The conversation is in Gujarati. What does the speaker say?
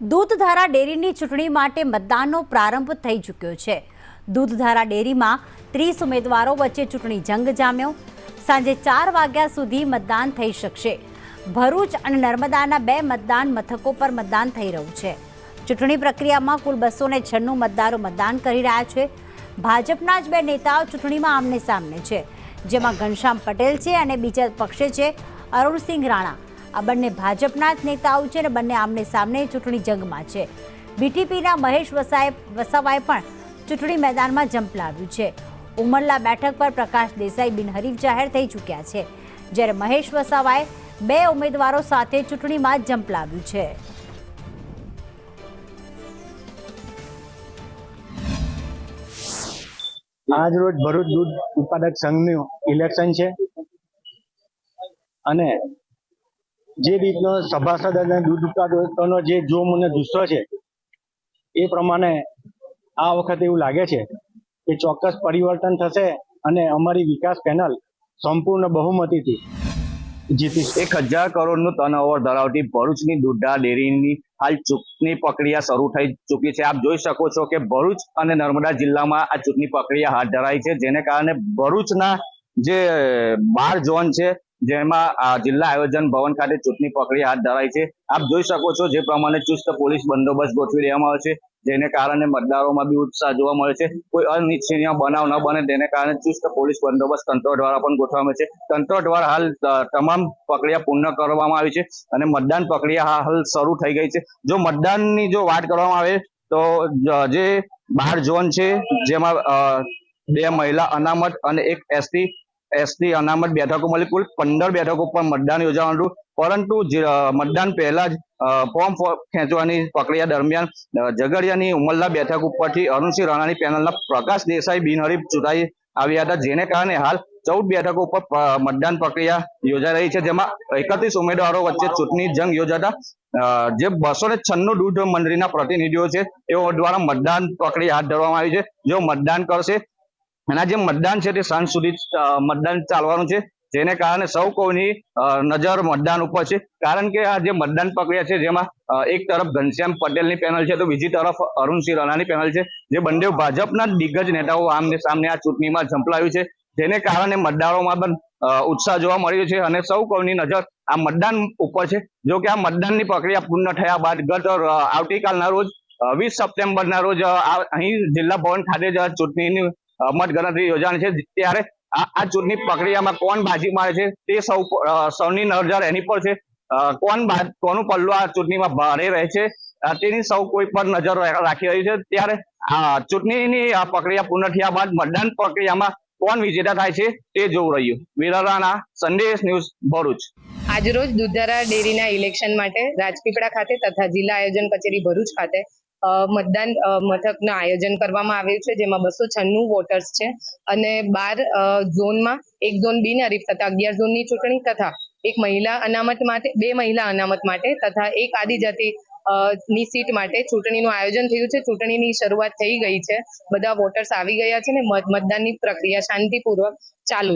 દૂધધારા ડેરીની ચૂંટણી માટે મતદાનનો પ્રારંભ થઈ ચૂક્યો છે। દૂધધારા ડેરીમાં 30 ઉમેદવારો વચ્ચે ચૂંટણી જંગ જામ્યો। સાંજે 4 વાગ્યા સુધી મતદાન થઈ શકશે। ભરૂચ અને નર્મદાના 2 મતદાન મથકો પર મતદાન થઈ રહ્યું છે। ચૂંટણી પ્રક્રિયામાં કુલ 296 મતદારો મતદાન કરી રહ્યા છે। ભાજપના જ 2 નેતાઓ ચૂંટણીમાં આમને સામને છે, જેમાં ઘનશ્યામ પટેલ છે અને બીજા પક્ષે છે અરુણસિંહ રાણા। આ બંને ભાજપના જ નેતાઓ છે અને બંને આમને સામને ચૂંટણી જંગમાં છે। બીટીપીના મહેશ વસાવાએ પણ ચૂંટણી મેદાનમાં ઝંપલાવ્યું છે। ઉમરલા બેઠક પર પ્રકાશ દેસાઈ બિનહરીફ જાહેર થઈ ચૂક્યા છે, જ્યારે મહેશ વસાવાએ 2 ઉમેદવારો સાથે ચૂંટણીમાં ઝંપલાવ્યું છે। આજ રોજ ભરૂચ દૂધ ઉત્પાદક સંઘનું ઇલેક્શન છે અને જે રીતનો સભાસદ અને દૂધ ઉત્પાદકોનો જે જોમ અને જુસ્સો છે એ પ્રમાણે આ વખતે એવું લાગે છે કે ચોક્કસ પરિવર્તન થશે અને અમારી વિકાસ પેનલ સંપૂર્ણ બહુમતીથી જીતી। 1000 કરોડનું ટર્નઓવર ધરાવતી ભરૂચની દૂધધારા ડેરીની હાલ ચૂંટણી પ્રક્રિયા શરૂ થઈ ચૂકી છે। આપ જોઈ શકો છો કે ભરૂચ અને નર્મદા જિલ્લામાં આ ચૂંટણી પ્રક્રિયા હાથ ધરાઈ છે, જેને કારણે ભરૂચના જે 12 ઝોન છે જેમાં જિલ્લા આયોજન ભવન ખાતે ચૂંટણી પ્રક્રિયા હાથ ધરાઈ છે। આપ જોઈ શકો છો જે પ્રમાણે ચુસ્ત પોલીસ બંદોબસ્ત ગોઠવી દેવામાં આવ્યો છે, જેને કારણે મતદારોમાં બી ઉત્સાહ જોવા મળે છે। કોઈ અનિચ્છનીય બનાવ ન બને તેને કારણે ચુસ્ત પોલીસ બંદોબસ્ત તંત્ર દ્વારા પણ ગોઠવવામાં છે। તંત્ર દ્વારા હાલ તમામ પ્રક્રિયા પૂર્ણ કરવામાં આવી છે અને મતદાન પ્રક્રિયા હાલ શરૂ થઈ ગઈ છે। જો મતદાનની જો વાત કરવામાં આવે તો જે 12 ઝોન છે જેમાં 2 મહિલા અનામત અને 1 એસટી અનામત બેઠકો મળી કુલ 15 બેઠકો પર મતદાન યોજાવાનું હતું, પરંતુ મતદાન પહેલા જ ફોર્મ ખેંચવાની પ્રક્રિયા દરમિયાન ઝઘડિયાની ઉમરલા બેઠક ઉપરથી અરુણસિંહ રાણાની પેનલના પ્રકાશ દેસાઈ બિનહરીફ ચૂંટાઈ આવ્યા હતા, જેને કારણે હાલ 14 બેઠકો ઉપર મતદાન પ્રક્રિયા યોજાઈ રહી છે, જેમાં 31 ઉમેદવારો વચ્ચે ચૂંટણી જંગ યોજાતા જે 296 દૂધ મંડળીના પ્રતિનિધિઓ છે તેઓ દ્વારા મતદાન પ્રક્રિયા હાથ ધરવામાં આવી છે। જેઓ મતદાન કરશે અને જે મતદાન છે તે સાંજ સુધી મતદાન ચાલવાનું છે, જેને કારણે સૌ કોઈની નજર મતદાન ઉપર છે। કારણ કે આ જે મતદાન પ્રક્રિયા છે જેમાં એક તરફ ઘનશ્યામ પટેલની પેનલ છે તો બીજી તરફ અરુણસિંહ રાણાની પેનલ છે, જે બંને ભાજપના દિગ્ગજ નેતાઓ આમને સામને આ ચૂંટણીમાં ઝંપલાવ્યું છે, જેને કારણે મતદારોમાં પણ ઉત્સાહ જોવા મળ્યો છે અને સૌ કોઈની નજર આ મતદાન ઉપર છે। જો કે આ મતદાનની પ્રક્રિયા પૂર્ણ થયા બાદ આવતીકાલના રોજ 20 સપ્ટેમ્બરના રોજ અહીં જિલ્લા ભવન ખાતે જ ચૂંટણીની મતગણતરી યોજાવાની છે, ત્યારે આ ચૂંટણી પ્રક્રિયામાં કોણ બાજી મારે છે તે સૌની નજર એની પર છે। કોનું પલ્લું આ ચૂંટણીમાં ભારે રહે છે તેની સૌ કોઈ પર નજર રાખી રહી છે। ત્યારે ચૂંટણીની આ પ્રક્રિયા પૂર્ણ થયા બાદ મતદાન પ્રક્રિયામાં કોણ વિજેતા થાય છે તે જોવું રહ્યું। વિરાણા સંદેશ ન્યૂઝ ભરૂચ। આજરોજ દૂધધારા ડેરીના ઇલેક્શન માટે રાજપીપળા ખાતે તથા જિલ્લા આયોજન કચેરી ભરૂચ ખાતે મતદાન મથકનું આયોજન કરવામાં આવ્યું છે, જેમાં 296 વોટર્સ છે અને 12 ઝોનમાં 1 ઝોન બિનહરીફ તથા 11 ઝોનની ચૂંટણી તથા 1 મહિલા અનામત માટે 2 મહિલા અનામત માટે તથા 1 આદિજાતિ ની સીટ માટે ચૂંટણીનું આયોજન થયું છે। ચૂંટણીની શરૂઆત થઈ ગઈ છે, બધા વોટર્સ આવી ગયા છે અને મતદાનની પ્રક્રિયા શાંતિપૂર્વક ચાલુ